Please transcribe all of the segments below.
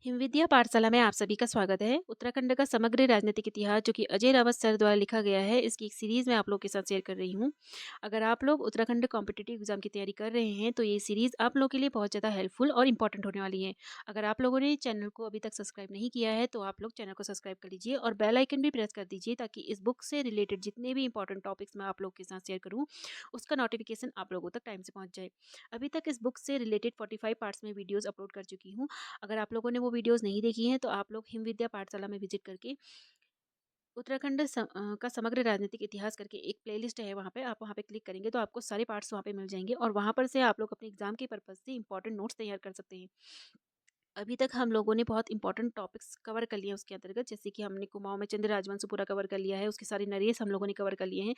हिमविद्या पाठशाला में आप सभी का स्वागत है। उत्तराखंड का समग्र राजनीतिक इतिहास जो कि अजय रावत सर द्वारा लिखा गया है, इसकी एक सीरीज मैं आप लोग के साथ शेयर कर रही हूँ। अगर आप लोग उत्तराखंड कॉम्पिटिटिव एग्जाम की तैयारी कर रहे हैं तो ये सीरीज आप लोगों के लिए बहुत ज़्यादा हेल्पफुल और इंपॉर्टेंट होने वाली है। अगर आप लोगों ने चैनल को अभी तक सब्सक्राइब नहीं किया है तो आप लोग चैनल को सब्सक्राइब कर लीजिए और बेल आइकन भी प्रेस कर दीजिए, ताकि इस बुक से रिलेटेड जितने भी इंपॉर्टेंट टॉपिक्स मैं आप लोग के साथ शेयर करूँ उसका नोटिफिकेशन आप लोगों तक टाइम से पहुँच जाए। अभी तक इस बुक से रिलेटेड 45 पार्ट्स में वीडियोज़ अपलोड कर चुकी हूँ। अगर आप लोगों ने वो वीडियोज़ नहीं देखी हैं तो आप लोग हिम विद्या पाठशाला में विजिट करके का समग्र राजनीतिक इतिहास करके एक प्लेलिस्ट है, वहाँ पे आप वहाँ पे क्लिक करेंगे तो आपको सारे पार्ट्स वहाँ पे मिल जाएंगे और वहाँ पर से आप लोग अपने एग्जाम के पर्पज़ से इंपॉर्टेंट नोट्स तैयार कर सकते हैं। अभी तक हम लोगों ने बहुत इंपॉर्टेंट टॉपिक्स कवर कर लिए हैं उसके अंतर्गत, जैसे कि हमने कुमाऊं में चंद्र राजवंश पूरा कवर कर लिया है, उसके सारे नरेश हम लोगों ने कवर कर लिए हैं।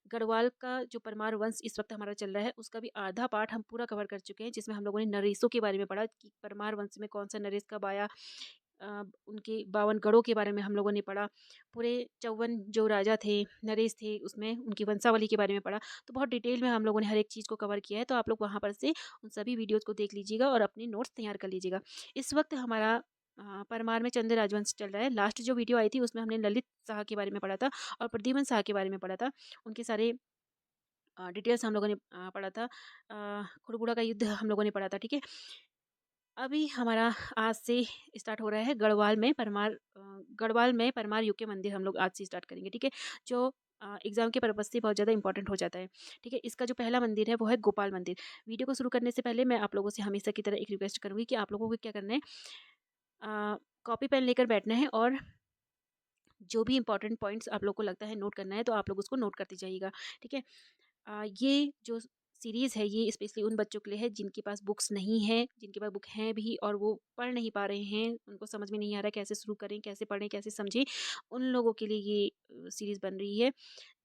गढ़वाल का जो परमार वंश इस वक्त हमारा चल रहा है उसका भी आधा पार्ट हम पूरा कवर कर चुके हैं, जिसमें हम लोगों ने नरेशों के बारे में पढ़ा कि परमार वंश में कौन सा नरेश कब आया। उनके 52 गढ़ों के बारे में हम लोगों ने पढ़ा। पूरे 54 जो राजा थे, नरेश थे, उसमें उनकी वंशावली के बारे में पढ़ा। तो बहुत डिटेल में हम लोगों ने हर एक चीज़ को कवर किया है, तो आप लोग वहाँ पर से उन सभी वीडियोज़ को देख लीजिएगा और अपने नोट्स तैयार कर लीजिएगा। इस वक्त हमारा परमार में चंद्र राजवंश चल रहा है। लास्ट जो वीडियो आई थी उसमें हमने ललित शाह के बारे में पढ़ा था और प्रद्युमन शाह के बारे में पढ़ा था। उनके सारे डिटेल्स हम लोगों ने पढ़ा था। खुड़बुड़ा का युद्ध हम लोगों ने पढ़ा था, ठीक है। अभी हमारा आज से स्टार्ट हो रहा है गढ़वाल में परमार युग के मंदिर हम लोग आज से स्टार्ट करेंगे, ठीक है। जो एग्जाम के पर्पज से बहुत ज़्यादा इंपॉर्टेंट हो जाता है, ठीक है। इसका जो पहला मंदिर है वो है गोपाल मंदिर। वीडियो को शुरू करने से पहले मैं आप लोगों से हमेशा की तरह एक रिक्वेस्ट करूंगी कि आप लोगों को क्या करना है, कॉपी पेन लेकर बैठना है और जो भी इंपॉर्टेंट पॉइंट्स आप लोग को लगता है नोट करना है तो आप लोग उसको नोट करते जाइएगा, ठीक है। ये जो सीरीज़ है ये स्पेशली उन बच्चों के लिए है जिनके पास बुक्स नहीं है, जिनके पास बुक हैं भी और वो पढ़ नहीं पा रहे हैं, उनको समझ में नहीं आ रहा है कैसे शुरू करें, कैसे पढ़ें, कैसे समझें। उन लोगों के लिए ये सीरीज़ बन रही है।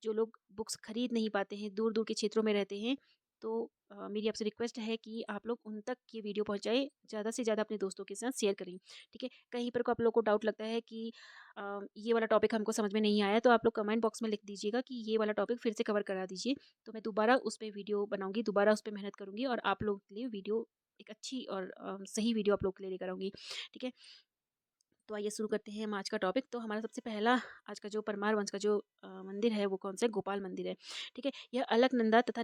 जो लोग बुक्स खरीद नहीं पाते हैं, दूर दूर के क्षेत्रों में रहते हैं, तो मेरी आपसे रिक्वेस्ट है कि आप लोग उन तक ये वीडियो पहुंचाएं, ज़्यादा से ज़्यादा अपने दोस्तों के साथ शेयर करें, ठीक है। कहीं पर को आप लोग को डाउट लगता है कि ये वाला टॉपिक हमको समझ में नहीं आया, तो आप लोग कमेंट बॉक्स में लिख दीजिएगा कि ये वाला टॉपिक फिर से कवर करा दीजिए, तो मैं दोबारा उस पर वीडियो बनाऊंगी, दोबारा उस पर मेहनत करूंगी और आप लोग के लिए वीडियो एक अच्छी और सही वीडियो आप लोग के लिए लेकर आऊंगी, ठीक है। तो आइए शुरू करते हैं हम आज का टॉपिक। तो हमारा सबसे पहला आज का जो परमार वंश का जो मंदिर है वो कौन सा है, गोपाल मंदिर है, ठीक है। यह अलकनंदा तथा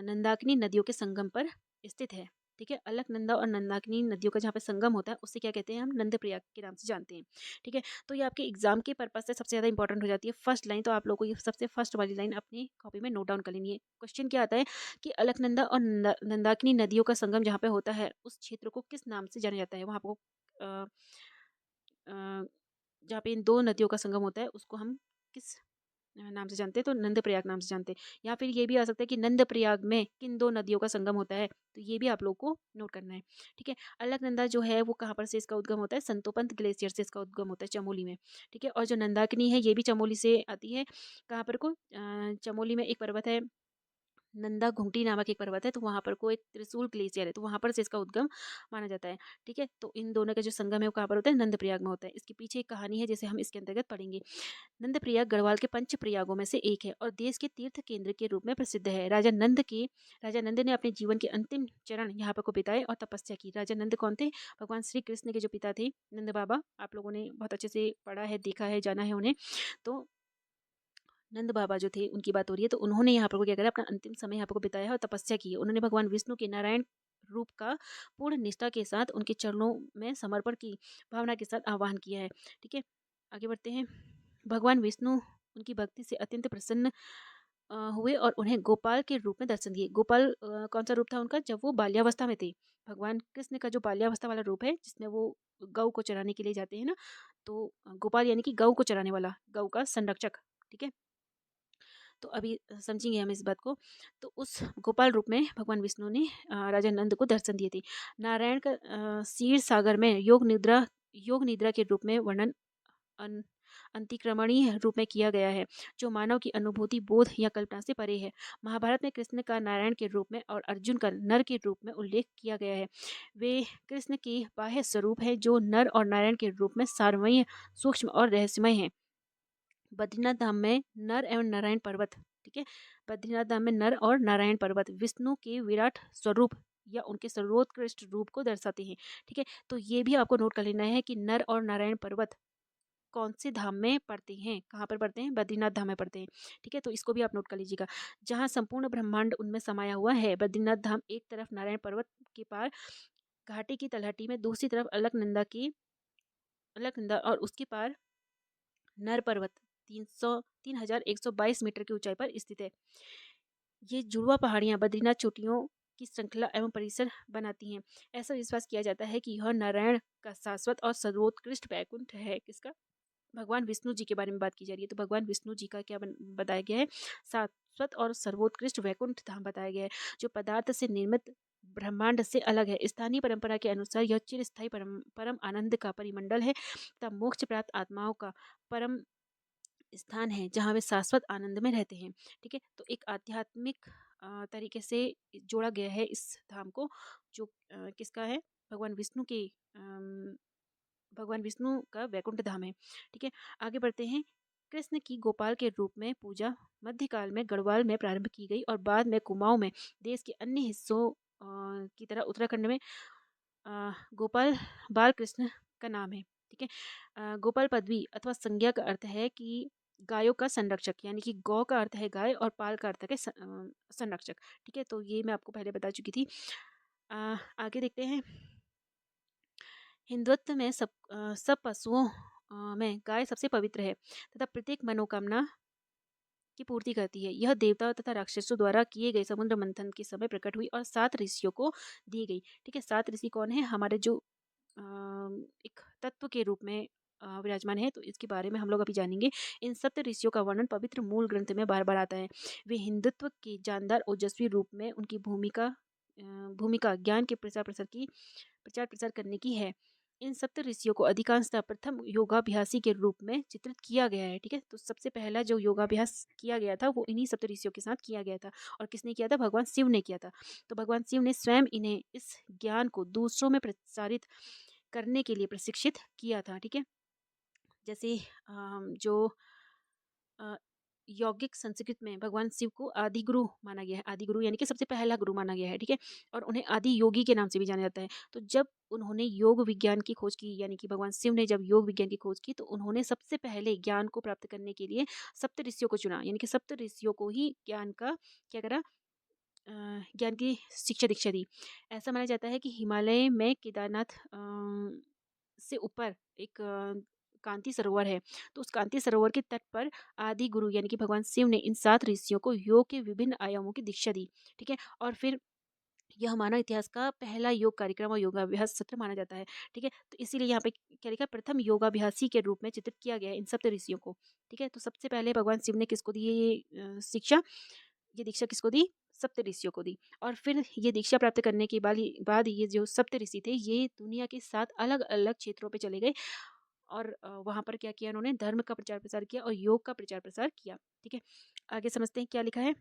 नंदाकिनी नदियों के संगम पर स्थित है, ठीक है। अलकनंदा और नंदाकिनी नदियों का जहाँ पे संगम होता है उससे क्या कहते हैं, हम नंद प्रयाग के नाम से जानते हैं, ठीक है। तो ये आपके एग्जाम के पर्पज से सबसे ज़्यादा इंपॉर्टेंट हो जाती है फर्स्ट लाइन, तो आप लोगों को ये सबसे फर्स्ट वाली लाइन अपनी कॉपी में नोट डाउन कर लेनी है। क्वेश्चन क्या आता है कि अलकनंदा और नंदाकिनी नदियों का संगम जहाँ पे होता है उस क्षेत्र को किस नाम से जाना जाता है। वहाँ आपको अ, जहाँ पे इन 2 नदियों का संगम होता है उसको हम किस नाम से जानते हैं, तो नंदप्रयाग नाम से जानते हैं। या फिर ये भी आ सकता है कि नंदप्रयाग में किन 2 नदियों का संगम होता है, तो ये भी आप लोग को नोट करना है, ठीक है। अलकनंदा जो है वो कहाँ पर से इसका उद्गम होता है, संतोपंत ग्लेशियर से इसका उद्गम होता है, चमोली में, ठीक है। और जो नंदाकिनी है ये भी चमोली से आती है। कहाँ पर को चमोली में एक पर्वत है, नंदा घुंटी नामक एक पर्वत है, तो वहाँ पर को एक त्रिशूल ग्लेशियर है, तो वहाँ पर से इसका उद्गम माना जाता है, ठीक है। तो इन दोनों का जो संगम है वो कहाँ पर होता है, नंदप्रयाग में होता है। इसके पीछे एक कहानी है जिसे हम इसके अंतर्गत पढ़ेंगे। नंदप्रयाग गढ़वाल के पंच प्रयागों में से एक है और देश के तीर्थ केंद्र के रूप में प्रसिद्ध है। राजा नंद ने अपने जीवन के अंतिम चरण यहाँ पर को बिताए और तपस्या की। राजा नंद कौन थे, भगवान श्री कृष्ण के जो पिता थे, नंद बाबा। आप लोगों ने बहुत अच्छे से पढ़ा है, देखा है, जाना है उन्हें। तो नंद बाबा जो थे उनकी बात हो रही है, तो उन्होंने यहाँ पर को क्या करा, अपना अंतिम समय यहाँ पर को बिताया और तपस्या की है। उन्होंने भगवान विष्णु के नारायण रूप का पूर्ण निष्ठा के साथ उनके चरणों में समर्पण की भावना के साथ आह्वान किया है, ठीक है। आगे बढ़ते हैं। भगवान विष्णु उनकी भक्ति से अत्यंत प्रसन्न हुए और उन्हें गोपाल के रूप में दर्शन दिए। गोपाल कौन सा रूप था उनका, जब वो बाल्यावस्था में थे। भगवान कृष्ण का जो बाल्यावस्था वाला रूप है जिसमें वो गौ को चराने के लिए जाते हैं ना, तो गोपाल यानी कि गौ को चराने वाला, गौ का संरक्षक, ठीक है। तो अभी समझेंगे हम इस बात को। तो उस गोपाल रूप में भगवान विष्णु ने राजा नंद को दर्शन दिए थे। नारायण का क्षीर सागर में योग निद्रा के रूप में वर्णन अन अंतिक्रमणीय रूप में किया गया है, जो मानव की अनुभूति, बोध या कल्पना से परे है। महाभारत में कृष्ण का नारायण के रूप में और अर्जुन का नर के रूप में उल्लेख किया गया है। वे कृष्ण के बाह्य स्वरूप है जो नर और नारायण के रूप में सारमय, सूक्ष्म और रहस्यमय है। बद्रीनाथ धाम में नर एवं नारायण पर्वत, ठीक है। बद्रीनाथ धाम में नर और नारायण पर्वत विष्णु के विराट स्वरूप या उनके सर्वोत्कृष्ट रूप को दर्शाते हैं। ठीक है, तो ये भी आपको नोट कर लेना है कि नर और नारायण पर्वत कौन से धाम में पड़ते हैं, कहाँ पर पड़ते हैं, बद्रीनाथ धाम में पड़ते हैं। ठीक है, तो इसको भी आप नोट कर लीजिएगा। जहाँ संपूर्ण ब्रह्मांड उनमें समाया हुआ है, बद्रीनाथ धाम एक तरफ नारायण पर्वत के पार घाटी की तलहटी में, दूसरी तरफ अलकनंदा और उसके पार नर पर्वत 3122 मीटर की ऊंचाई पर स्थित है। ये जुड़वा पहाड़ियां बद्रीनाथ चोटियों की श्रृंखला एवं परिसर बनाती हैं। ऐसा विश्वास किया जाता है कि यह नारायण का शाश्वत और सर्वोत्कृष्ट वैकुंठ है। किसका? भगवान विष्णु जी के बारे में बात की जा रही है, तो भगवान विष्णु जी का क्या बताया गया है? शाश्वत और सर्वोत्कृष्ट वैकुंठ धाम बताया गया है, जो पदार्थ से निर्मित ब्रह्मांड से अलग है। स्थानीय परंपरा के अनुसार यह चिरस्थायी परम आनंद का परिमंडल है तथा मोक्ष प्राप्त आत्माओं का परम स्थान है, जहाँ वे शाश्वत आनंद में रहते हैं। ठीक है, तो एक आध्यात्मिक तरीके से जोड़ा गया है इस धाम को, जो किसका है? भगवान विष्णु के भगवान विष्णु का वैकुंठ धाम है। ठीक है, आगे बढ़ते हैं। कृष्ण की गोपाल के रूप में पूजा मध्यकाल में गढ़वाल में प्रारंभ की गई और बाद में कुमाऊं में देश के अन्य हिस्सों की तरह उत्तराखंड में गोपाल बाल कृष्ण का नाम है। ठीक है, गोपाल पदवी अथवा संज्ञा का अर्थ है कि गायों का संरक्षक, यानी कि गौ का अर्थ है गाय और पाल का अर्थ है संरक्षक। ठीक है, तो ये मैं आपको पहले बता चुकी थी। आगे देखते हैं। हिंदुत्व में सब पशुओं में गाय सबसे पवित्र है तथा प्रत्येक मनोकामना की पूर्ति करती है। यह देवताओं तथा राक्षसों द्वारा किए गए समुद्र मंथन के समय प्रकट हुई और 7 ऋषियों को दी गई। ठीक है, 7 ऋषि कौन है? हमारे जो एक तत्व के रूप में विराजमान है, तो इसके बारे में हम लोग अभी जानेंगे। इन सप्त ऋषियों का वर्णन पवित्र मूल ग्रंथ में बार बार आता है। वे हिंदुत्व के जानदार ओजस्वी रूप में उनकी भूमिका ज्ञान के प्रचार प्रसार करने की है। इन सप्त ऋषियों को अधिकांशतः प्रथम योगाभ्यासी के रूप में चित्रित किया गया है। ठीक है, तो सबसे पहला जो योगाभ्यास किया गया था वो इन्हीं सप्त ऋषियों के साथ किया गया था। और किसने किया था? भगवान शिव ने किया था। तो भगवान शिव ने स्वयं इन्हें इस ज्ञान को दूसरों में प्रसारित करने के लिए प्रशिक्षित किया था। ठीक है, जैसे जो अ, यौगिक संस्कृत में भगवान शिव को आदि गुरु माना गया है। आदि गुरु यानी कि सबसे पहला गुरु माना गया है। ठीक है, और उन्हें आदि योगी के नाम से भी जाना जाता है। तो जब उन्होंने योग विज्ञान की खोज की, यानी कि भगवान शिव ने जब योग विज्ञान की खोज की, तो उन्होंने सबसे पहले ज्ञान को प्राप्त करने के लिए सप्त ऋषियों को चुना, यानी कि सप्त ऋषियों को ही ज्ञान का क्या करा? ज्ञान की शिक्षा दीक्षा दी। ऐसा माना जाता है कि हिमालय में केदारनाथ से ऊपर एक कांति सरोवर है। तो उस कांति सरोवर के तट पर आदि गुरु यानी कि भगवान शिव ने इन 7 ऋषियों को योग के विभिन्न आयामों की दीक्षा दी। ठीक है, और फिर यह मानव इतिहास का पहला योग कार्यक्रम और योगाभ्यास सत्र माना जाता है। ठीक है, तो इसीलिए यहाँ पे क्या लिखा? प्रथम योगाभ्यासी के रूप में चित्रित किया गया है इन सप्त ऋषियों को। ठीक है, तो सबसे पहले भगवान शिव ने किसको दी ये शिक्षा? ये दीक्षा किसको दी? सप्त ऋषियों को दी। और फिर ये दीक्षा प्राप्त करने के बाद ये जो सप्त ऋषि थे, ये दुनिया के 7 अलग अलग क्षेत्रों पे चले गए और वहाँ पर क्या किया? उन्होंने धर्म का प्रचार प्रसार किया और योग का प्रचार प्रसार किया। ठीक है, आगे समझते हैं क्या लिखा है।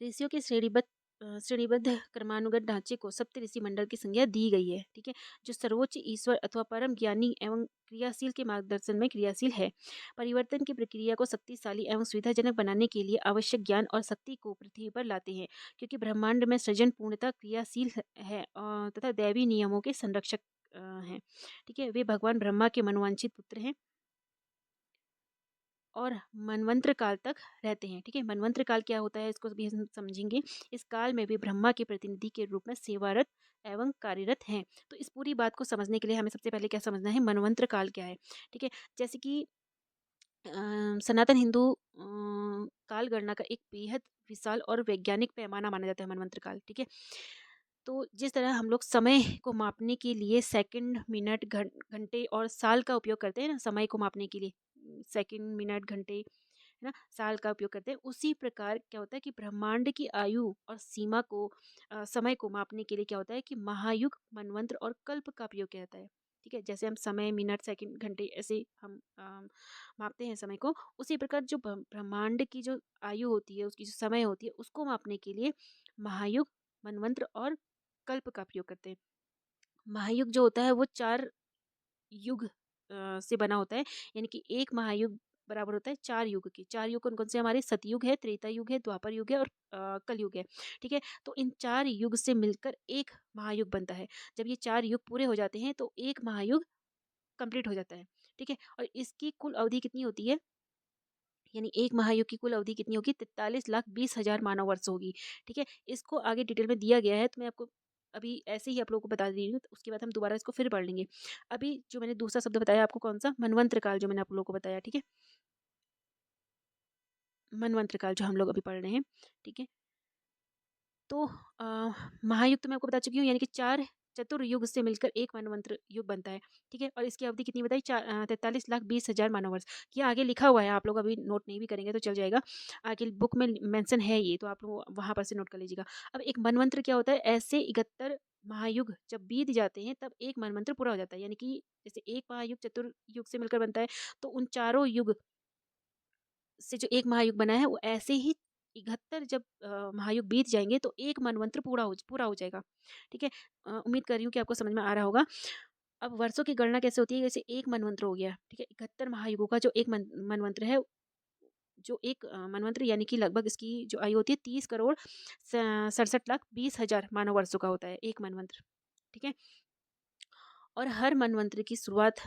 ऋषियों के श्रेणीबद्ध क्रमानुगत ढांचे को सप्त ऋषि मंडल की संज्ञा दी गई है। ठीक है, जो सर्वोच्च ईश्वर अथवा परम ज्ञानी एवं क्रियाशील के मार्गदर्शन में क्रियाशील है। परिवर्तन की प्रक्रिया को शक्तिशाली एवं सुविधाजनक बनाने के लिए आवश्यक ज्ञान और शक्ति को पृथ्वी पर लाते हैं, क्योंकि ब्रह्मांड में सृजन पूर्णतः क्रियाशील है तथा दैवी नियमों के संरक्षक हैं। ठीक है, वे भगवान ब्रह्मा के मनोवांछित पुत्र हैं और मनवंतर काल तक रहते हैं। ठीक है, मनवंतर काल क्या होता है इसको भी हम समझेंगे। इस काल में वे ब्रह्मा के प्रतिनिधि के रूप में सेवारत एवं कार्यरत हैं। तो इस पूरी बात को समझने के लिए हमें सबसे पहले क्या समझना है? मनवंतर काल क्या है? ठीक है, जैसे कि सनातन हिंदू काल गणना का एक बेहद विशाल और वैज्ञानिक पैमाना माना जाता है मनवंतर काल। ठीक है, तो जिस तरह हम लोग समय को मापने के लिए सेकंड, मिनट, घंटे और साल का उपयोग करते हैं ना, समय को मापने के लिए सेकंड, मिनट, घंटे, है ना, साल का उपयोग करते हैं, उसी प्रकार क्या होता है कि ब्रह्मांड की आयु और सीमा को समय को मापने के लिए क्या होता है कि महायुग, मनवंतर और कल्प का उपयोग किया जाता है। ठीक है, जैसे हम समय, मिनट, सेकंड, घंटे ऐसे हम मापते हैं समय को, उसी प्रकार जो ब्रह्मांड की जो आयु होती है, उसकी जो समय होती है, उसको मापने के लिए महायुग, मनवंतर और कल्प का प्रयोग करते हैं। महायुग जो होता है वो 4 युग से बना होता है, यानी कि एक महायुग बराबर होता है 4 युग के। 4 युग कौन-कौन से हमारे? सतयुग है, त्रेता युग है, द्वापर युग है और कलयुग है, ठीक है? तो इन 4 युग से मिलकर एक महायुग बनता है। जब ये 4 युग पूरे हो जाते हैं तो एक महायुग कंप्लीट हो जाता है, ठीक है? और इसकी कुल अवधि कितनी होती है? यानी एक महायुग की कुल अवधि कितनी होगी? 43,20,000 मानव वर्ष होगी, ठीक है? इसको आगे डिटेल में दिया गया है, तो मैं आपको अभी ऐसे ही आप लोगों को बता दे रही हूँ, तो उसके बाद हम दोबारा इसको फिर पढ़ लेंगे। अभी जो मैंने दूसरा शब्द बताया आपको कौन-सा? मनवंतर काल, जो मैंने आप लोगों को बताया, ठीक है? मनवंतर काल जो हम लोग अभी पढ़ रहे हैं, ठीक है? तो महायुग तो मैं आपको बता चुकी हूँ, यानी कि 4 चतुर्युग से मिलकर एक मनवंतर युग बनता है, ठीक है? और इसकी अवधि कितनी बताई? 43,20,000 मानव वर्ष। ये आगे लिखा हुआ है, आप लोग अभी नोट नहीं भी करेंगे तो चल जाएगा। आगे बुक में मेंशन है ये, तो आप लोग वहाँ पर से नोट कर लीजिएगा। अब एक मनवंतर क्या होता है? ऐसे 71 महायुग जब बीत जाते हैं तब एक मनवंतर पूरा हो जाता है। यानी कि जैसे एक महायुग चतुर्युग से मिलकर बनता है, तो उन चारों युग से जो एक महायुग बना है वो ऐसे ही 71 जब महायुग बीत जाएँगे तो एक मनवंतर पूरा हो जाएगा। ठीक है? उम्मीद कर रही हूँ कि आपको समझ में आ रहा होगा। अब वर्षों की गणना कैसे होती है? जैसे एक मनवंतर हो गया, ठीक है? 71 महायुगों का जो एक मनवंतर है, जो एक मनवंतर यानी कि लगभग इसकी जो आयु होती है 30 करोड़ स 67 लाख 20 हज़ार मानव वर्षों का होता है एक मनवंतर। ठीक है? और हर मनवंतर की शुरुआत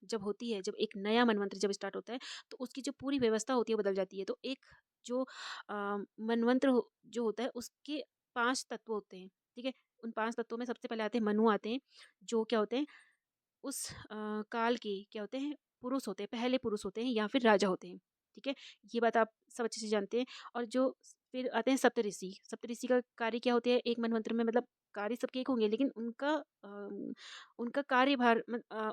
जब होती है, जब एक नया मनवंतर जब स्टार्ट होता है, तो उसकी जो पूरी व्यवस्था होती है, बदल जाती है। तो एक जो मनवंतर जो होता है, उसके 5 तत्व होते हैं, ठीक है? उन 5 तत्वों में सबसे पहले आते हैं मनु आते हैं, जो क्या होते हैं, उस काल के क्या होते हैं, पुरुष होते हैं, पहले पुरुष होते हैं या फिर राजा होते हैं, ठीक है? ये बात आप सब अच्छे से जानते हैं। और जो फिर आते हैं सप्तऋषि। सप्तऋषि का कार्य क्या होते हैं एक मनवंतर में? मतलब कार्य सबके एक होंगे, लेकिन उनका कार्यभार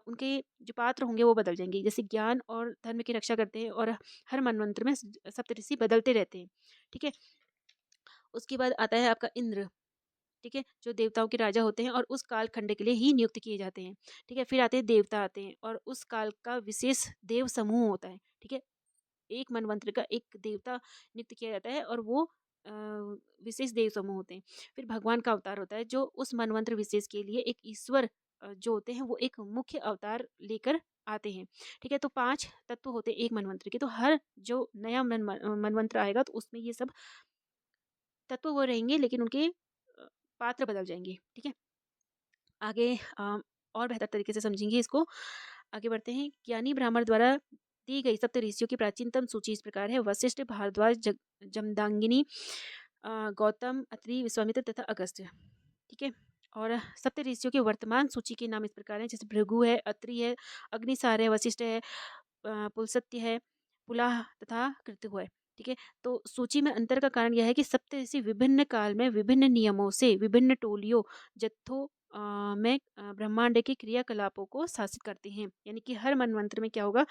उनके जो पात्र होंगे वो बदल जाएँगे। जैसे ज्ञान और धर्म की रक्षा करते हैं और हर मनवंतर में सप्तऋषि बदलते रहते हैं, ठीक है? उसके बाद आता है आपका इंद्र, ठीक है? जो देवताओं के राजा होते हैं और उस कालखंड के लिए ही नियुक्त किए जाते हैं, ठीक है? फिर आते हैं देवता आते हैं और उस काल का विशेष देव समूह होता है, ठीक है? एक मनवंतर का एक देवता नियुक्त किया जाता है और वो अ, विशेष देव समूह होते हैं। फिर भगवान का अवतार होता है जो उस मनवंतर विशेष के लिए एक ईश्वर जो होते हैं वो एक मुख्य अवतार लेकर आते हैं, ठीक है? तो 5 तत्व होते हैं एक मनवंतर के, तो हर जो नया मनवंतर आएगा तो उसमें ये सब तत्व वो रहेंगे, लेकिन उनके पात्र बदल जाएँगे, ठीक है? आगे और बेहतर तरीके से समझेंगे इसको। आगे बढ़ते हैं। ज्ञानी ब्राह्मण द्वारा दी गई सप्तऋषियों की प्राचीनतम सूची इस प्रकार है: वशिष्ठ, भारद्वाज, जमदाग्नि, गौतम, अत्रि, विश्वामित्र तथा अगस्त्य। ठीक है? और सप्तऋषियों की वर्तमान सूची के नाम इस प्रकार हैं, जैसे भृगु है, अत्रि है, अग्निसार है, वशिष्ठ है, पुलस्त्य है, पुलाह तथा कृतु है। ठीक है? तो सूची में अंतर का कारण यह है कि सप्तऋषि विभिन्न काल में विभिन्न नियमों से विभिन्न टोलियों, जत्थों में ब्रह्मांड के क्रियाकलापों को शासित करते हैं। यानी कि हर मनवंतर में क्या होगा,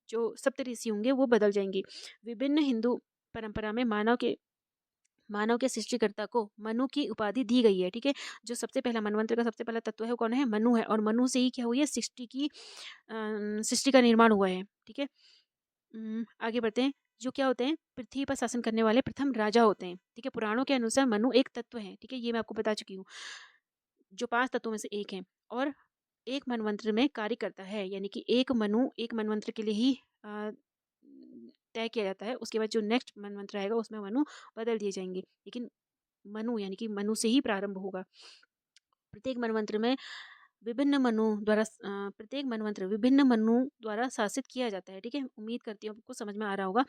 जो सप्तऋषि होंगे वो बदल जाएंगे। विभिन्न हिंदू परंपरा में मानव के सृष्टिकर्ता को मनु की उपाधि दी गई है, ठीक है? जो सबसे पहला मनवंतर का सबसे पहला तत्व है वो कौन है? मनु है, और मनु से ही क्या हुई है? सृष्टि का निर्माण हुआ है, ठीक है? आगे बढ़ते हैं। जो क्या होते हैं? पृथ्वी पर शासन करने वाले प्रथम राजा होते हैं, ठीक है? पुराणों के अनुसार मनु एक तत्व है, ठीक है? ये मैं आपको बता चुकी हूँ, जो 5 तत्वों में से एक है और एक मनवंतर में कार्य करता है, यानी कि एक मनु एक मनवंतर के लिए ही अ, तय किया जाता है। उसके बाद जो नेक्स्ट मनवंतर आएगा उसमें मनु बदल दिए जाएँगे, लेकिन मनु यानी कि मनु से ही प्रारंभ होगा। प्रत्येक मनवंतर में प्रत्येक मनवंतर विभिन्न मनु द्वारा शासित किया जाता है, ठीक है? उम्मीद करती हूँ आपको समझ में आ रहा होगा।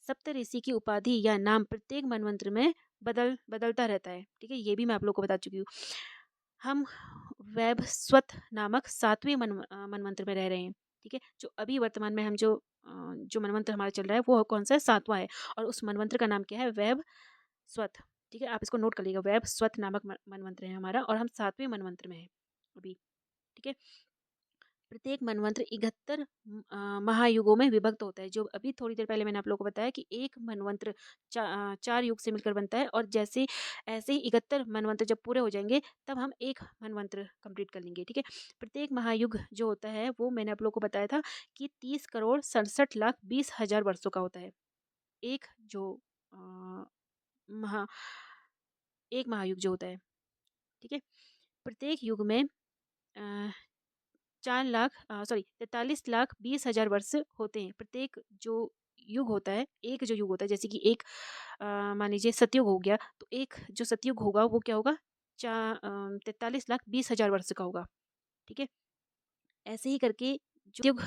सप्तऋषि की उपाधि या नाम प्रत्येक मनवंतर में बदलता रहता है, ठीक है? ये भी मैं आप लोग को बता चुकी हूँ। हम वैवस्वत नामक 7वें मनवंतर में रह रहे हैं, ठीक है? जो अभी वर्तमान में हम जो मनवंतर हमारा चल रहा है वो कौन-सा है? 7वां है, और उस मनवंतर का नाम क्या है? वैवस्वत, ठीक है? आप इसको नोट कर लीजिएगा। वैवस्वत नामक मनवंतर है हमारा और हम 7वें मनवंतर में हैं अभी, ठीक है? प्रत्येक मनवंतर 71 महायुगों में विभक्त होता है। जो अभी थोड़ी देर पहले मैंने आप लोगों को बताया कि एक मनवंतर 4 युग से मिलकर बनता है, और जैसे ऐसे ही 71 मनवंतर जब पूरे हो जाएँगे तब हम एक मनवंतर कंप्लीट कर लेंगे, ठीक है? प्रत्येक महायुग जो होता है वो मैंने आप लोगों को बताया था कि 30 करोड़ 67 लाख 20 हज़ार वर्षों का होता है। एक जो अ, महा एक महायुग जो होता है, ठीक है? प्रत्येक युग में अ 43,20,000 वर्ष होते हैं। प्रत्येक जो युग होता है, एक जो युग होता है, जैसे कि एक मान लीजिए सतयुग हो गया, तो एक जो सतयुग होगा वो क्या होगा, 43,20,000 वर्ष का होगा, ठीक है? ऐसे ही करके जो युग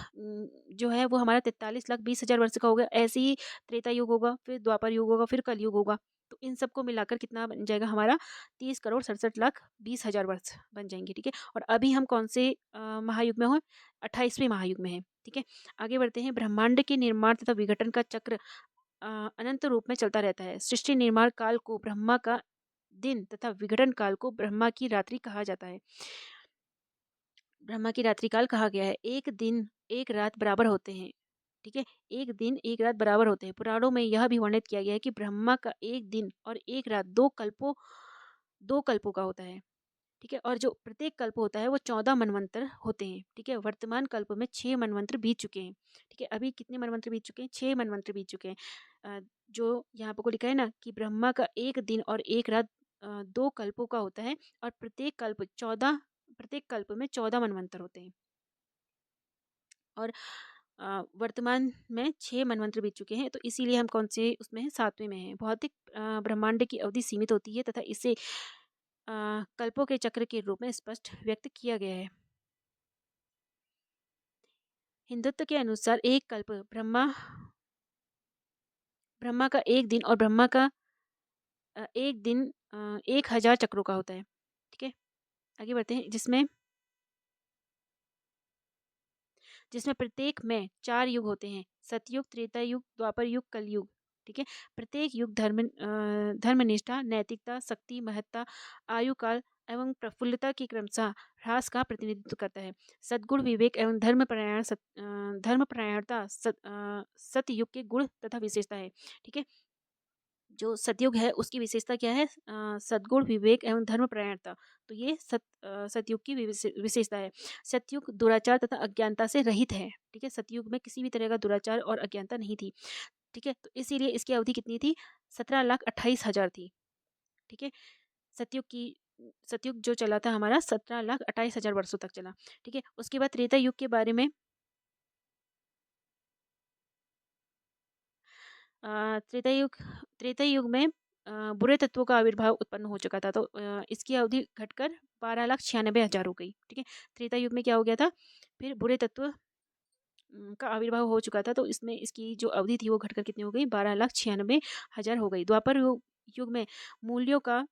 जो है वो हमारा 43,20,000 वर्ष का हो गया। ऐसे ही त्रेता युग होगा, फिर द्वापर युग होगा, फिर कलयुग होगा। तो इन सबको मिलाकर कितना बन जाएगा हमारा, 30,67,20,000 वर्ष बन जाएँगे, ठीक है? और अभी हम कौन से महायुग में हैं? 28वें महायुग में हैं, ठीक है? आगे बढ़ते हैं। ब्रह्मांड के निर्माण तथा विघटन का चक्र अनंत रूप में चलता रहता है। सृष्टि निर्माण काल को ब्रह्मा का दिन तथा विघटन काल को ब्रह्मा की रात्रि कहा जाता है। ब्रह्मा की रात्रि काल कहा गया है। एक दिन एक रात बराबर होते हैं, ठीक है? एक दिन एक रात बराबर होते हैं। पुराणों में यह भी वर्णित किया गया है कि ब्रह्मा का एक दिन और एक रात 2 कल्पों का होता है, ठीक है? और जो प्रत्येक कल्प होता है वो 14 मनवंतर होते हैं, ठीक है? वर्तमान कल्प में 6 मनवंतर बीत चुके हैं, ठीक है? अभी कितने मनवंतर बीत चुके हैं? 6 मनवंतर बीत चुके हैं। जो यहाँ पे को लिखा है ना कि ब्रह्मा का एक दिन और एक रात 2 कल्पों का होता है, और प्रत्येक कल्प में 14 मनवंतर होते हैं। और वर्तमान में 6 मनवंतर बीत चुके हैं, तो इसीलिए हम कौन से उसमें हैं? 7वें में हैं। भौतिक ब्रह्मांड की अवधि सीमित होती है तथा इसे कल्पों के चक्र के रूप में स्पष्ट व्यक्त किया गया है। हिंदुत्व के अनुसार एक कल्प ब्रह्मा ब्रह्मा का एक दिन और ब्रह्मा का एक दिन 1,000 चक्रों का होता है, ठीक है? आगे बढ़ते हैं। जिसमें प्रत्येक में 4 युग होते हैं, सतयुग, त्रेता युग, द्वापर युग, कलयुग, ठीक है? प्रत्येक युग धर्मनिष्ठा, नैतिकता, शक्ति, महत्ता, आयु काल एवं प्रफुल्लता की क्रमशः ह्रास का प्रतिनिधित्व करता है। सद्गुण, विवेक एवं धर्मपरायणता सतयुग के गुण तथा विशेषता है, ठीक है? जो सतयुग है उसकी विशेषता क्या है? सद्गुण, विवेक एवं धर्मपरायणता। तो ये सतयुग की विशेषता है। सतयुग दुराचार तथा अज्ञानता से रहित है, ठीक है? सतयुग में किसी भी तरह का दुराचार और अज्ञानता नहीं थी, ठीक है? तो इसीलिए इसकी अवधि कितनी थी? 17,28,000 थी, ठीक है? सतयुग की सतयुग जो चला था हमारा 17,28,000 वर्षों तक चला, ठीक है? उसके बाद त्रेता युग के बारे में त्रेता युग में बुरे तत्वों का आविर्भाव उत्पन्न हो चुका था, तो इसकी अवधि घटकर 12,96,000 हो गई, ठीक है? त्रेता युग में क्या हो गया था? फिर बुरे तत्व का आविर्भाव हो चुका था, तो इसमें इसकी जो अवधि थी वो घटकर कितनी हो गई? 12,96,000 हो गई। द्वापर युग में मूल्यों का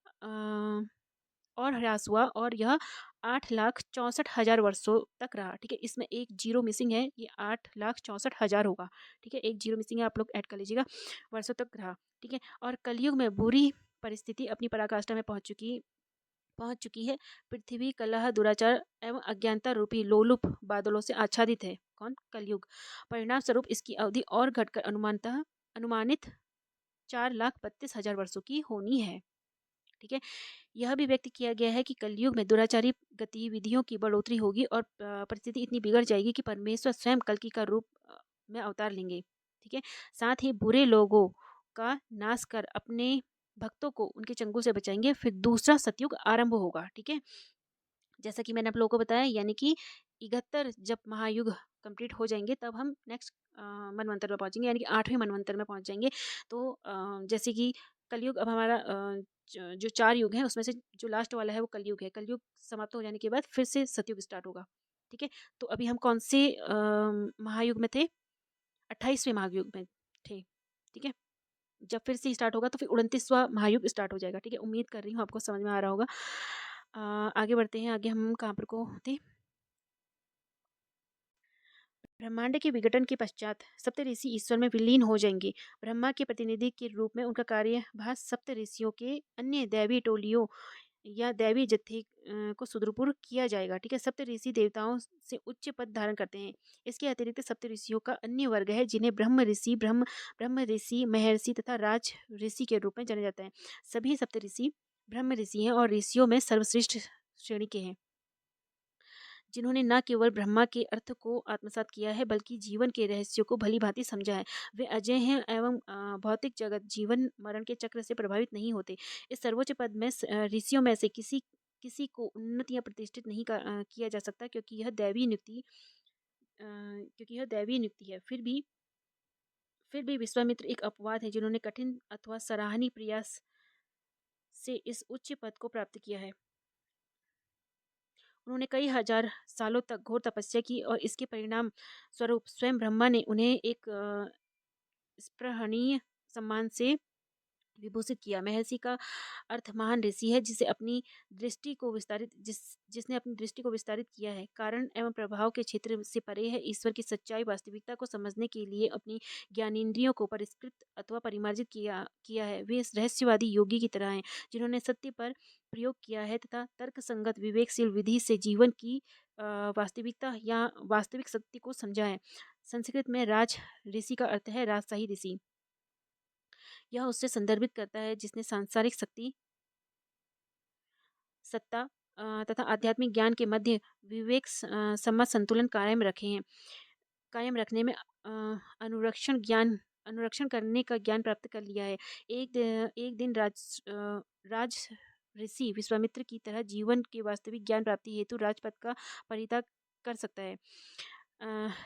और ह्रास हुआ और यह 8,64,000 वर्षों तक रहा, ठीक है? इसमें एक जीरो मिसिंग है, ये 8,64,000 होगा, ठीक है? एक जीरो मिसिंग है, आप लोग ऐड कर लीजिएगा, वर्षों तक रहा, ठीक है? और कलयुग में बुरी परिस्थिति अपनी पराकाष्ठा में पहुंच चुकी है। पृथ्वी कलह, दुराचार एवं अज्ञानता रूपी लोलुप बादलों से आच्छादित है। कौन? कलयुग। परिणाम स्वरूप इसकी अवधि और घटकर अनुमानित 4,32,000 वर्षों की होनी है, ठीक है? यह भी व्यक्त किया गया है कि कलयुग में दुराचारी गतिविधियों की बढ़ोतरी होगी और परिस्थिति इतनी बिगड़ जाएगी कि परमेश्वर स्वयं कल्कि का रूप में अवतार लेंगे, ठीक है? साथ ही बुरे लोगों का नाश कर अपने भक्तों को उनके चंगुल से बचाएंगे। फिर दूसरा सतयुग आरंभ होगा, ठीक है? जैसा कि मैंने आप लोगों को बताया, यानी कि 71 जब महायुग कंप्लीट हो जाएंगे तब हम नेक्स्ट मनवंतर में पहुंचेंगे, यानी कि 8वें मनवंतर में पहुंच जाएंगे। तो जैसे कि कलयुग अब हमारा जो 4 युग हैं उसमें से जो लास्ट वाला है वो कलयुग है। कलयुग समाप्त हो जाने के बाद फिर से सतयुग स्टार्ट होगा, ठीक है? तो अभी हम कौन से महायुग में थे? 28वें महायुग में थे, ठीक है? जब फिर से स्टार्ट होगा तो फिर 29वां महायुग स्टार्ट हो जाएगा, ठीक है? उम्मीद कर रही हूँ आपको समझ में आ रहा होगा। आगे बढ़ते हैं। आगे हम कहाँ पर को थे? ब्रह्मांड के विघटन के पश्चात सप्तऋषि ईश्वर में विलीन हो जाएंगे। ब्रह्मा के प्रतिनिधि के रूप में उनका कार्यभार सप्तऋषियों के अन्य दैवी टोलियों या दैवी जत्थे को सुदूरपुर किया जाएगा, ठीक है? सप्तऋषि देवताओं से उच्च पद धारण करते हैं। इसके अतिरिक्त सप्तऋषियों का अन्य वर्ग है जिन्हें ब्रह्म ऋषि, महर्षि तथा राज ऋषि के रूप में जाना जाता है। सभी सप्तऋषि ब्रह्म ऋषि हैं और ऋषियों में सर्वश्रेष्ठ श्रेणी के हैं, जिन्होंने न केवल ब्रह्मा के अर्थ को आत्मसात किया है बल्कि जीवन के रहस्यों को भली भांति समझा है। वे अजय हैं एवं भौतिक जगत जीवन मरण के चक्र से प्रभावित नहीं होते। इस सर्वोच्च पद में ऋषियों में से किसी किसी को उन्नत या प्रतिष्ठित नहीं किया जा सकता, क्योंकि यह दैवीय नियुक्ति है। फिर भी विश्वामित्र एक अपवाद है जिन्होंने कठिन अथवा सराहनीय प्रयास से इस उच्च पद को प्राप्त किया है। उन्होंने कई हजार सालों तक घोर तपस्या की और इसके परिणाम स्वरूप स्वयं ब्रह्मा ने उन्हें एक स्पृहणीय सम्मान से विभूषित किया। महर्षि का अर्थ महान ऋषि है, जिसने अपनी दृष्टि को विस्तारित किया है, कारण एवं प्रभाव के क्षेत्र से परे है, ईश्वर की सच्चाई वास्तविकता को समझने के लिए अपनी ज्ञानेंद्रियों को परिष्कृत अथवा परिमार्जित किया किया है। वे इस रहस्यवादी योगी की तरह हैं जिन्होंने सत्य पर प्रयोग किया है तथा तर्क संगत विवेकशील विधि से जीवन की वास्तविकता या वास्तविक सत्य को समझा है। संस्कृत में राज ऋषि का अर्थ है राजशाही ऋषि। यह उससे संदर्भित करता है जिसने सांसारिक शक्ति, सत्ता तथा आध्यात्मिक ज्ञान के मध्य सम्मत संतुलन कायम रखने में अनुरक्षण करने का ज्ञान प्राप्त कर लिया है। एक दिन राज ऋषि विश्वामित्र की तरह जीवन के वास्तविक ज्ञान प्राप्ति हेतु राजपथ का परित्याग कर सकता है।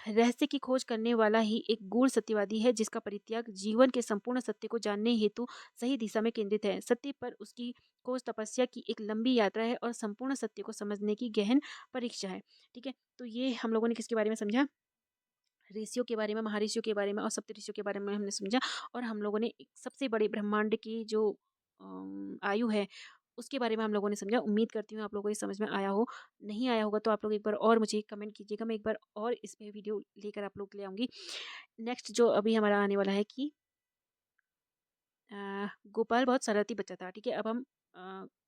रहस्य की खोज करने वाला ही एक गूढ़ सत्यवादी है जिसका परित्याग जीवन के संपूर्ण सत्य को जानने हेतु सही दिशा में केंद्रित है। सत्य पर उसकी खोज तपस्या की एक लंबी यात्रा है और संपूर्ण सत्य को समझने की गहन परीक्षा है। ठीक है, तो ये हम लोगों ने किसके बारे में समझा? ऋषियों के बारे में, महर्षियों के बारे में और सप्तऋषियों के बारे में हमने समझा। और हम लोगों ने एक सबसे बड़े ब्रह्मांड की जो आयु है उसके बारे में हम लोगों ने समझा। उम्मीद करती हूँ आप लोगों को ये समझ में आया हो। नहीं आया होगा तो आप लोग एक बार और मुझे कमेंट कीजिएगा, मैं एक बार और इस पे वीडियो लेकर आप लोग ले आऊँगी। नेक्स्ट जो अभी हमारा आने वाला है कि गोपाल बहुत शरारती बच्चा था। ठीक है, अब हम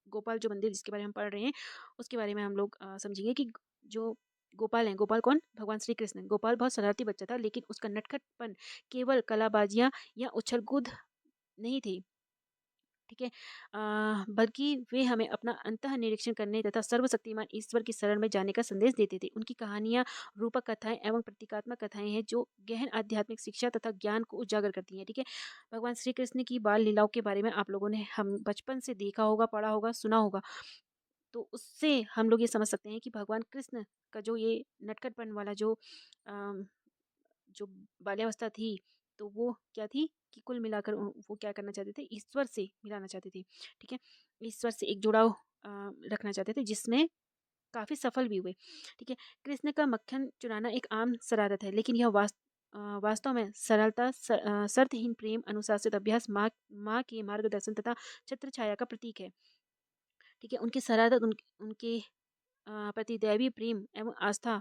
गोपाल जो मंदिर जिसके बारे में हम पढ़ रहे हैं उसके बारे में हम लोग समझेंगे कि जो गोपाल हैं, गोपाल कौन? भगवान श्री कृष्ण। गोपाल बहुत शरारती बच्चा था, लेकिन उसका नटखटपन केवल कलाबाजियाँ या उछल कूद नहीं थी। ठीक है, बल्कि वे हमें अपना अंतः निरीक्षण करने तथा सर्वशक्तिमान ईश्वर की शरण में जाने का संदेश देते थे। उनकी कहानियाँ, रूपक कथाएं एवं प्रतीकात्मक कथाएं हैं जो गहन आध्यात्मिक शिक्षा तथा ज्ञान को उजागर करती हैं। ठीक है, भगवान श्री कृष्ण की बाल लीलाओं के बारे में आप लोगों ने हम बचपन से देखा होगा, पढ़ा होगा, सुना होगा। तो उससे हम लोग ये समझ सकते हैं कि भगवान कृष्ण का जो ये नटखटपन वाला अम, जो बाल्यावस्था थी, तो वो क्या थी कि कुल मिलाकर वो क्या करना चाहते थे? ईश्वर से मिलाना चाहते थे। ठीक है, ईश्वर से एक जुड़ाव रखना चाहते थे, जिसमें काफ़ी सफल भी हुए। ठीक है, कृष्ण का मक्खन चुराना एक आम शरारत है, लेकिन यह वास्तव में शर्तहीन प्रेम, अनुशासित अभ्यास, माँ के मार्गदर्शन तथा छत्र छाया का प्रतीक है। ठीक है, उनकी शरारत उनके प्रति दैवीय प्रेम एवं आस्था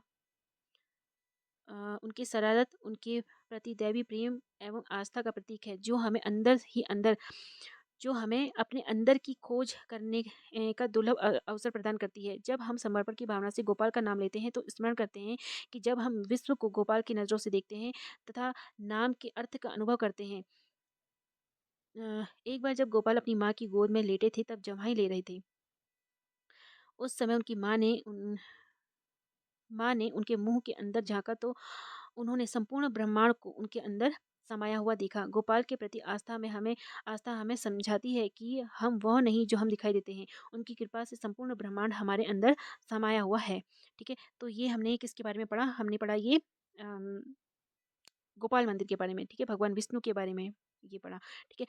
उनकी शरारत उनके प्रति दैवी प्रेम एवं आस्था का प्रतीक है, जो हमें अपने अंदर की खोज करने का दुर्लभ अवसर प्रदान करती है। जब हम समर्पण की भावना से गोपाल का नाम लेते हैं तो स्मरण करते हैं कि जब हम विश्व को गोपाल की नज़रों से देखते हैं तथा नाम के अर्थ का अनुभव करते हैं। एक बार जब गोपाल अपनी माँ की गोद में लेटे थे तब जम्हाई ले रहे थे। उस समय उनकी माँ ने उनके मुंह के अंदर झांका तो उन्होंने संपूर्ण ब्रह्मांड को उनके अंदर समाया हुआ देखा। गोपाल के प्रति आस्था हमें समझाती है कि हम वह नहीं जो हम दिखाई देते हैं। उनकी कृपा से संपूर्ण ब्रह्मांड हमारे अंदर समाया हुआ है। ठीक है, तो ये हमने किसके बारे में पढ़ा? हमने पढ़ा ये गोपाल मंदिर के बारे में। ठीक है, भगवान विष्णु के बारे में ये पढ़ा। ठीक है,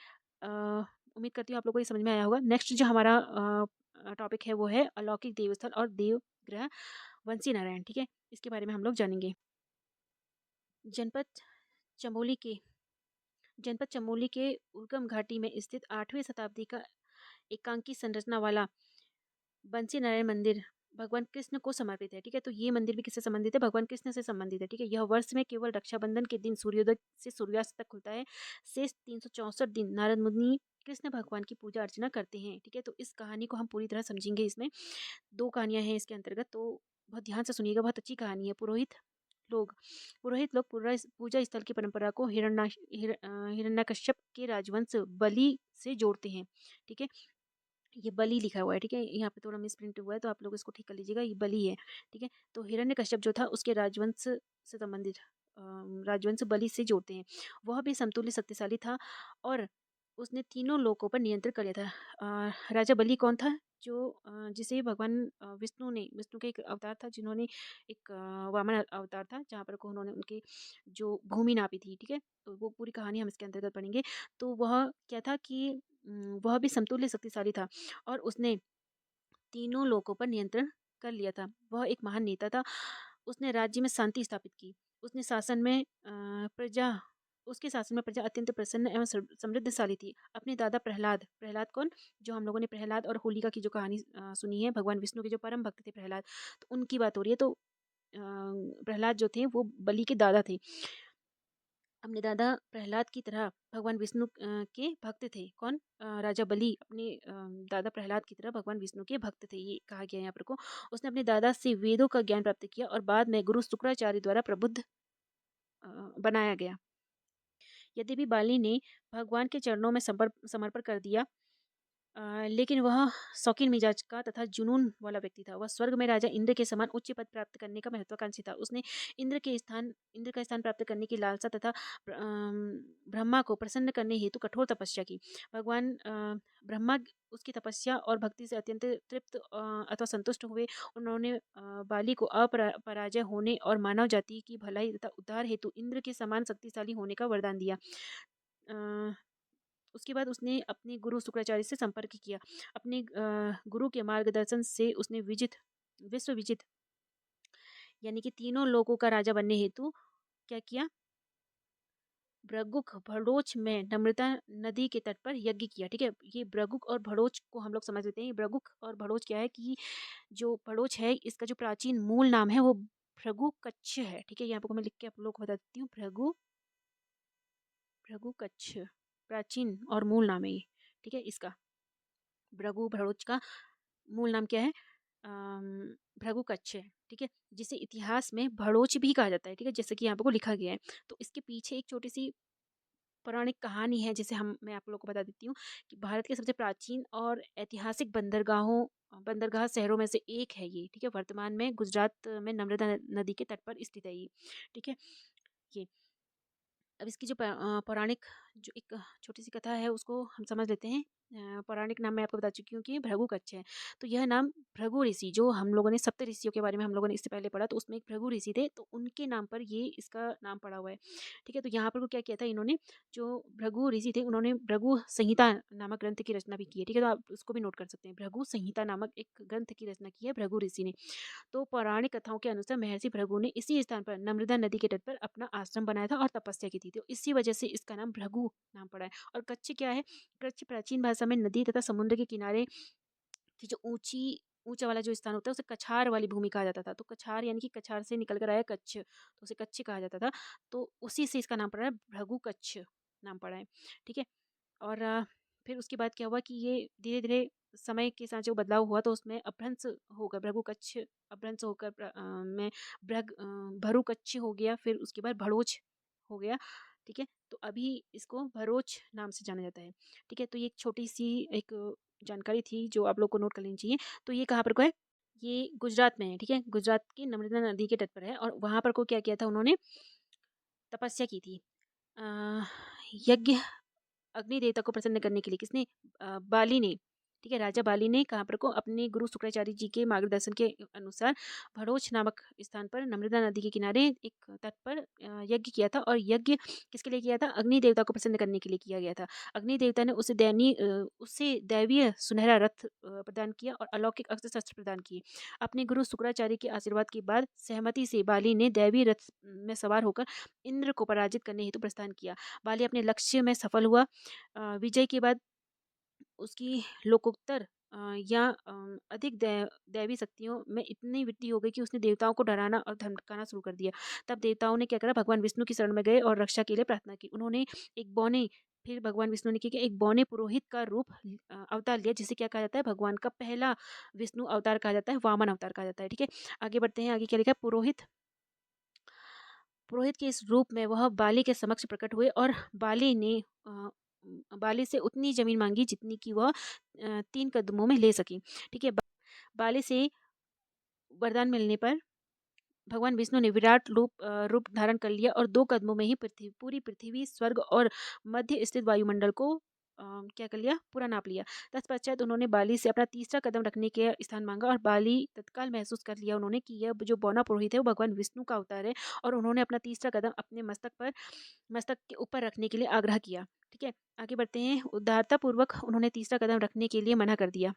उम्मीद करती हूँ आप लोगों को ये समझ में आया होगा। नेक्स्ट जो हमारा टॉपिक है वो है अलौकिक देवस्थल और देवग्रह वंशी नारायण। ठीक है, इसके बारे में हम लोग जानेंगे। जनपद चमोली के जनपद चमोली के उर्गम घाटी में स्थित 8वीं शताब्दी का एकांकी संरचना वाला बंसी नारायण मंदिर भगवान कृष्ण को समर्पित है। ठीक है, तो ये मंदिर भी किससे संबंधित है? भगवान कृष्ण से संबंधित है। ठीक है, यह वर्ष में केवल रक्षाबंधन के दिन सूर्योदय से सूर्यास्त तक खुलता है। शेष 364 दिन नारद मुनि कृष्ण भगवान की पूजा अर्चना करते हैं। ठीक है, तो इस कहानी को हम पूरी तरह समझेंगे। इसमें 2 कहानियाँ हैं इसके अंतर्गत, तो बहुत ध्यान से सुनिएगा। बहुत अच्छी कहानी है। लोग पुरोहित लोग पूजा स्थल की परंपरा को हिरण्यकश्यप के राजवंश बलि से जोड़ते हैं। ठीक है, ये बलि लिखा हुआ है। ठीक है, यहाँ पे थोड़ा मिस प्रिंट हुआ है तो आप लोग इसको ठीक कर लीजिएगा, ये बलि है। ठीक है, तो हिरण्यकश्यप जो था उसके राजवंश से संबंधित राजवंश बलि से जोड़ते हैं। वह भी समतुल्य शक्तिशाली था और उसने तीनों लोकों पर नियंत्रण कर लिया था। राजा बलि कौन था? जिसे भगवान विष्णु का एक अवतार था, जिन्होंने एक वामन अवतार था, जहाँ पर को उन्होंने उनकी जो भूमि नापी थी, ठीक है? तो वो पूरी कहानी हम इसके अंतर्गत पढ़ेंगे। तो वह क्या था कि वह भी समतुल्य शक्तिशाली था और उसने तीनों लोकों पर नियंत्रण कर लिया था। वह एक महान नेता था। उसने राज्य में शांति स्थापित की। उसने शासन में प्रजा उसके शासन में प्रजा अत्यंत प्रसन्न एवं समृद्धशाली थी। अपने दादा प्रहलाद प्रहलाद कौन? जो हम लोगों ने प्रहलाद और होलिका की जो कहानी सुनी है, भगवान विष्णु के जो परम भक्त थे प्रहलाद, तो उनकी बात हो रही है। तो प्रहलाद जो थे वो बलि के दादा थे। अपने दादा प्रहलाद की तरह भगवान विष्णु के भक्त थे। कौन? राजा बलि अपने दादा प्रहलाद की तरह भगवान विष्णु के भक्त थे, ये कहा गया है यहाँ पर को। उसने अपने दादा से वेदों का ज्ञान प्राप्त किया और बाद में गुरु शुक्राचार्य द्वारा प्रबुद्ध बनाया गया। यद्यपि बाली ने भगवान के चरणों में समर्पण कर दिया, लेकिन वह शौकीन मिजाज का तथा जुनून वाला व्यक्ति था। वह स्वर्ग में राजा इंद्र के समान उच्च पद प्राप्त करने का महत्वाकांक्षी था। उसने इंद्र का स्थान प्राप्त करने की लालसा तथा ब्रह्मा को प्रसन्न करने हेतु कठोर तपस्या की। भगवान ब्रह्मा उसकी तपस्या और भक्ति से अत्यंत तृप्त अथवा संतुष्ट हुए। उन्होंने बाली को पराजय होने और मानव जाति की भलाई तथा उद्धार हेतु इंद्र के समान शक्तिशाली होने का वरदान दिया। उसके बाद उसने अपने गुरु शुक्राचार्य से संपर्क किया। अपने गुरु के मार्गदर्शन से उसने विश्व विजित यानी कि तीनों लोगों का राजा बनने हेतु क्या किया? भृगुक भड़ोच में नम्रता नदी के तट पर यज्ञ किया। ठीक है, ये भृगुक और भड़ोच को हम लोग समझ लेते हैं। भृगुक और भड़ोच क्या है कि जो भड़ोच है, इसका जो प्राचीन मूल नाम है वो भृगु कच्छ है। ठीक है, यहाँ पर मैं लिख के आप लोग को बता देती हूँ। भृगु कच्छ प्राचीन और मूल नाम है ये। ठीक है, इसका भृगु भड़ोच का मूल नाम क्या है? भृगु कच्छ है। ठीक है, जिसे इतिहास में भड़ोच भी कहा जाता है। ठीक है, जैसे कि यहाँ पर को लिखा गया है। तो इसके पीछे एक छोटी सी पौराणिक कहानी है, जिसे मैं आप लोगों को बता देती हूँ कि भारत के सबसे प्राचीन और ऐतिहासिक बंदरगाह शहरों में से एक है ये। ठीक है, वर्तमान में गुजरात में नर्मदा नदी के तट पर स्थित है ये। ठीक है, ये अब इसकी जो पौराणिक जो एक छोटी सी कथा है उसको हम समझ लेते हैं। पौराणिक नाम मैं आपको बता चुकी हूँ कि भृगु कच्छ है। तो यह नाम भृगु ऋषि, जो हम लोगों ने सप्त ऋषियों के बारे में हम लोगों ने इससे पहले पढ़ा, तो उसमें एक भृगु ऋषि थे, तो उनके नाम पर ये इसका नाम पड़ा हुआ है। ठीक है, तो यहाँ पर वो क्या किया था इन्होंने, जो भृगु ऋषि थे उन्होंने भृगु संहिता नामक ग्रंथ की रचना भी की है। ठीक है, तो आप उसको भी नोट कर सकते हैं। भृगु संहिता नामक एक ग्रंथ की रचना की है भृगु ऋषि ने। तो पौराणिक कथाओं के अनुसार महर्षि भृगु ने इसी स्थान पर नर्मदा नदी के तट पर अपना आश्रम बनाया था और तपस्या की थी। तो इसी वजह से इसका नाम भृगु नाम पड़ा है। और कच्छ क्या है? कच्छ प्राचीन भाषा में नदी तथा समुद्र के किनारे की जो ऊंचा वाला जो स्थान होता है उसे कछार वाली भूमि कहा जाता था। तो कछार यानी कि कछार से निकल कर आया कच्छ, तो उसे कच्छ कहा जाता था। तो उसी से इसका नाम पड़ा है, भृगु कच्छ नाम पड़ा है। ठीक है, और फिर उसके बाद क्या हुआ कि ये धीरे धीरे समय के साथ जो बदलाव हुआ, तो उसमें अपभ्रंश होकर भृगु कच्छ अपभ्रंश होकर में भरू कच्छ हो गया। फिर उसके बाद भड़ोच हो गया। ठीक है, तो अभी इसको भरोच नाम से जाना जाता है। ठीक है, तो ये एक छोटी सी एक जानकारी थी जो आप लोग को नोट कर लेनी चाहिए। तो ये कहाँ पर को है? ये गुजरात में है। ठीक है, गुजरात की नर्मदा नदी के तट पर है और वहाँ पर को क्या किया था उन्होंने? तपस्या की थी। अ, यज्ञ अग्नि देवता को प्रसन्न करने के लिए किसने? बाली ने। ठीक है, राजा बाली ने कहाँ पर को अपने गुरु शुक्राचार्य जी के मार्गदर्शन के अनुसार भड़ोच नामक स्थान पर नर्मदा नदी के किनारे एक तट पर यज्ञ किया था। और यज्ञ किसके लिए किया था? अग्नि देवता को प्रसन्न करने के लिए किया गया था। अग्नि देवता ने उसे दैवीय सुनहरा रथ प्रदान किया और अलौकिक अस्त्र शस्त्र प्रदान किए। अपने गुरु शुक्राचार्य के आशीर्वाद के बाद सहमति से बाली ने दैवीय रथ में सवार होकर इंद्र को पराजित करने हेतु प्रस्थान किया। बाली अपने लक्ष्य में सफल हुआ। विजय के बाद उसकी लोकोत्तर या अधिक दैवी शक्तियों में इतनी वृद्धि हो गई कि उसने देवताओं को डराना और धमकाना शुरू कर दिया। तब देवताओं ने क्या करा? भगवान विष्णु की शरण में गए और रक्षा के लिए प्रार्थना की। उन्होंने एक बौने फिर भगवान विष्णु ने क्या किया? एक बौने पुरोहित का रूप अवतार लिया, जिसे क्या कहा जाता है? भगवान का पहला विष्णु अवतार कहा जाता है, वामन अवतार कहा जाता है। ठीक है, आगे बढ़ते हैं। आगे क्या लिखा है? पुरोहित पुरोहित के इस रूप में वह बाली के समक्ष प्रकट हुए और बाली से उतनी जमीन मांगी जितनी कि वह 3 कदमों में ले सकी। ठीक है, बाली से वरदान मिलने पर भगवान विष्णु ने विराट रूप धारण कर लिया और 2 कदमों में ही पूरी पृथ्वी, स्वर्ग और मध्य स्थित वायुमंडल को क्या कर लिया, पूरा नाप लिया। तत्पश्चात उन्होंने बाली से अपना तीसरा कदम रखने के स्थान मांगा और बाली तत्काल महसूस कर लिया उन्होंने कि यह जो बौना पुरोहित है वो भगवान विष्णु का अवतार है, और उन्होंने अपना तीसरा कदम अपने मस्तक के ऊपर रखने के लिए आग्रह किया। ठीक है, आगे बढ़ते हैं। उदारतापूर्वक उन्होंने तीसरा कदम रखने के लिए मना कर दिया।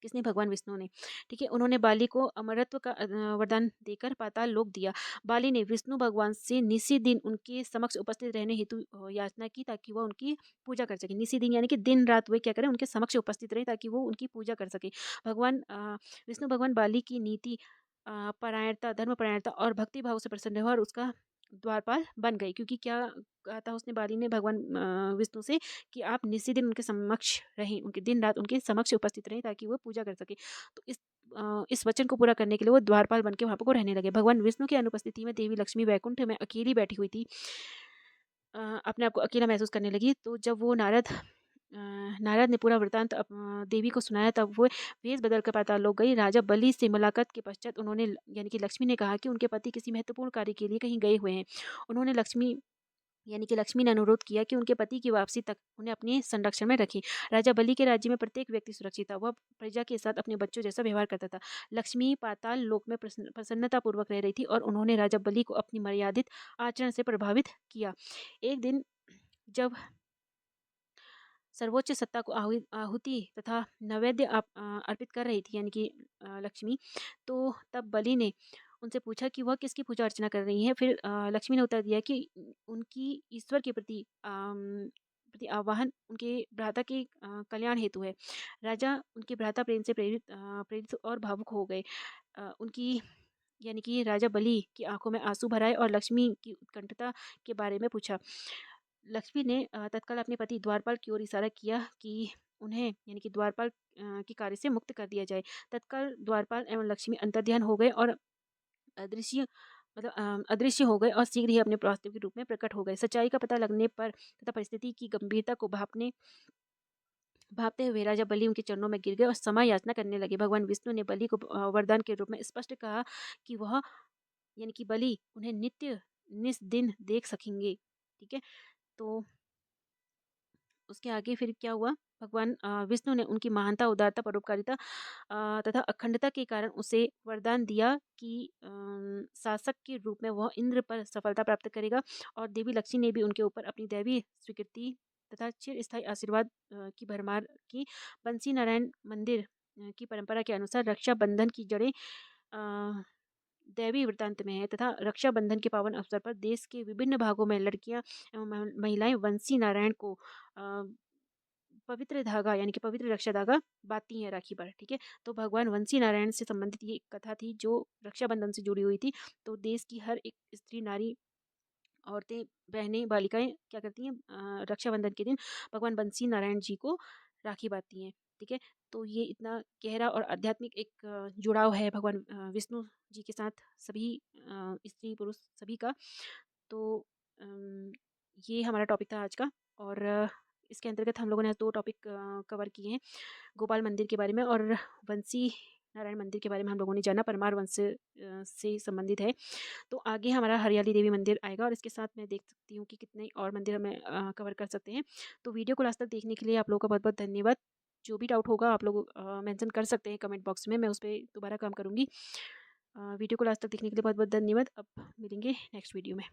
किसने? भगवान विष्णु ने। ठीक है, उन्होंने बाली को अमरत्व का वरदान देकर पाताल लोक दिया। बाली ने विष्णु भगवान से निसी दिन उनके समक्ष उपस्थित रहने हेतु याचना की, ताकि वह उनकी पूजा कर सके। निसी दिन यानी कि दिन रात वे क्या करें, उनके समक्ष उपस्थित रहे, ताकि वो उनकी पूजा कर सके। विष्णु भगवान बाली की नीति, परायणता, धर्म परायणता और भक्ति भाव से प्रसन्न हुआ और उसका द्वारपाल बन गई। क्योंकि क्या कहा था उसने, बाली ने भगवान विष्णु से, कि आप निसी दिन उनके समक्ष रहें, उनके दिन रात उनके समक्ष उपस्थित रहें, ताकि वो पूजा कर सके। तो इस वचन को पूरा करने के लिए वो द्वारपाल बन के वहाँ पर को रहने लगे। भगवान विष्णु की अनुपस्थिति में देवी लक्ष्मी वैकुंठ में अकेली बैठी हुई थी, अपने आप को अकेला महसूस करने लगी। तो जब वो नारद ने पूरा वृतांत देवी को सुनाया, तब वो वेश बदल कर पाताल लोक गई। राजा बलि से मुलाकात के पश्चात उन्होंने, यानी कि लक्ष्मी ने कहा कि उनके पति किसी महत्वपूर्ण कार्य के लिए कहीं गए हुए हैं। उन्होंने लक्ष्मी ने अनुरोध किया कि उनके पति की वापसी तक उन्हें अपने संरक्षण में रखें। राजा बलि के राज्य में प्रत्येक व्यक्ति सुरक्षित था, वह प्रजा के साथ अपने बच्चों जैसा व्यवहार करता था। लक्ष्मी पाताल लोक में प्रसन्नतापूर्वक रह रही थी, और उन्होंने राजा बलि को अपनी मर्यादित आचरण से प्रभावित किया। एक दिन जब सर्वोच्च सत्ता को आहुति तथा नैवेद्य अर्पित कर रही थी, यानी कि लक्ष्मी, तो तब बलि ने उनसे पूछा कि वह किसकी पूजा अर्चना कर रही हैं। फिर लक्ष्मी ने उत्तर दिया कि उनकी ईश्वर के प्रति आह्वान उनके भ्राता के कल्याण हेतु है। राजा उनके भ्राता प्रेम से प्रेरित और भावुक हो गए। उनकी, यानी कि राजा बलि की आंखों में आंसू भर आए और लक्ष्मी की उत्कंठता के बारे में पूछा। लक्ष्मी ने तत्काल अपने पति द्वारपाल की ओर इशारा किया कि उन्हें, यानी कि द्वारपाल के कार्य से मुक्त कर दिया जाए। तत्काल द्वारपाल एवं लक्ष्मी अंतर्ध्यान हो गए और अदृश्य अदृश्य हो गए और शीघ्र ही अपने वास्तविक रूप में प्रकट हो गए। सच्चाई का पता लगने पर तथा परिस्थिति की गंभीरता को भापते हुए राजा बलि उनके चरणों में गिर गए और क्षमा याचना करने लगे। भगवान विष्णु ने बलि को वरदान के रूप में स्पष्ट कहा कि वह, यानी कि बलि, उन्हें नित्य निस दिन देख सकेंगे। ठीक है, तो उसके आगे फिर क्या हुआ? भगवान विष्णु ने उनकी महानता, उदारता, परोपकारिता तथा अखंडता के कारण उसे वरदान दिया कि शासक के रूप में वह इंद्र पर सफलता प्राप्त करेगा। और देवी लक्ष्मी ने भी उनके ऊपर अपनी दैवी स्वीकृति तथा चिरस्थायी आशीर्वाद की भरमार की। बंसी नारायण मंदिर की परंपरा के अनुसार रक्षाबंधन की जड़ें अ, दैवी वृत्तांत में है, तथा रक्षाबंधन के पावन अवसर पर देश के विभिन्न भागों में लड़कियां एवं महिलाएं वंशी नारायण को अ, पवित्र धागा, यानी कि पवित्र रक्षा धागा बांधती हैं राखी पर। ठीक है, तो भगवान वंशी नारायण से संबंधित ये एक कथा थी जो रक्षाबंधन से जुड़ी हुई थी। तो देश की हर एक स्त्री, नारी, औरतें, बहनें, बालिकाएं क्या करती हैं, रक्षाबंधन के दिन भगवान बंसी नारायण जी को राखी बांधती हैं। ठीक है, तो ये इतना गहरा और आध्यात्मिक एक जुड़ाव है भगवान विष्णु जी के साथ, सभी स्त्री पुरुष सभी का। तो ये हमारा टॉपिक था आज का। और इसके अंतर्गत हम लोगों ने आज 2 टॉपिक कवर किए हैं, गोपाल मंदिर के बारे में और वंशी नारायण मंदिर के बारे में हम लोगों ने जाना, परमार वंश से संबंधित है। तो आगे हमारा हरियाली देवी मंदिर आएगा, और इसके साथ मैं देख सकती हूँ कि कितने और मंदिर हमें कवर कर सकते हैं। तो वीडियो को लास्ट तक देखने के लिए आप लोगों का बहुत बहुत धन्यवाद। जो भी डाउट होगा आप लोग मेंशन कर सकते हैं कमेंट बॉक्स में, मैं उस पर दोबारा काम करूँगी। वीडियो को लास्ट तक देखने के लिए बहुत बहुत धन्यवाद। अब मिलेंगे नेक्स्ट वीडियो में।